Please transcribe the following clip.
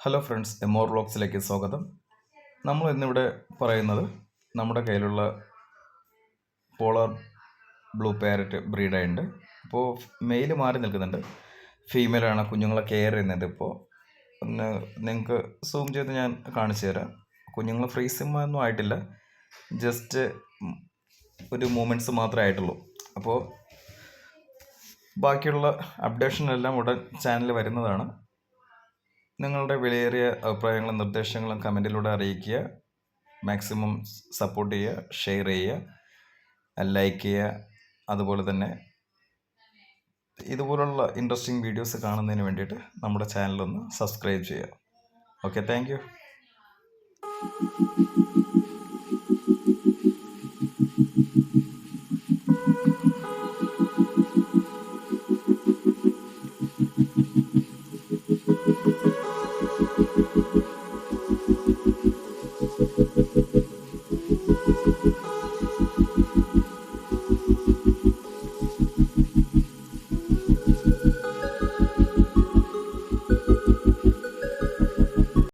Hello friends, എമോർ വ്ളോഗ്സിലേക്ക് സ്വാഗതം. നമ്മൾ ഇന്നിവിടെ പറയുന്നത് നമ്മുടെ കയ്യിലുള്ള പോളാർ ബ്ലൂ പാരറ്റ് ബ്രീഡായിട്ടുണ്ട്. അപ്പോൾ മെയിൽ മാറി നിൽക്കുന്നുണ്ട്, ഫീമെയിലാണ് കുഞ്ഞുങ്ങളെ കെയർ ചെയ്യുന്നത്. ഇപ്പോൾ ഒന്ന് നിങ്ങൾക്ക് സൂം ചെയ്ത് ഞാൻ കാണിച്ചു തരാം. കുഞ്ഞുങ്ങൾ ഫ്രീസിമൊന്നും ആയിട്ടില്ല, ജസ്റ്റ് ഒരു മൂമെൻറ്റ്സ് മാത്രമേ ആയിട്ടുള്ളൂ. അപ്പോൾ ബാക്കിയുള്ള അപ്ഡേഷനെല്ലാം ഉടൻ ചാനൽ വരുന്നതാണ്. നിങ്ങളുടെ വിലയേറിയ അഭിപ്രായങ്ങളും നിർദ്ദേശങ്ങളും കമൻറ്റിലൂടെ അറിയിക്കുക. മാക്സിമം സപ്പോർട്ട് ചെയ്യുക, ഷെയർ ചെയ്യുക, ലൈക്ക് ചെയ്യുക. അതുപോലെ തന്നെ ഇതുപോലുള്ള ഇൻട്രസ്റ്റിംഗ് വീഡിയോസ് കാണുന്നതിന് വേണ്ടിയിട്ട് നമ്മുടെ ചാനലൊന്ന് സബ്സ്ക്രൈബ് ചെയ്യുക. Okay, thank you.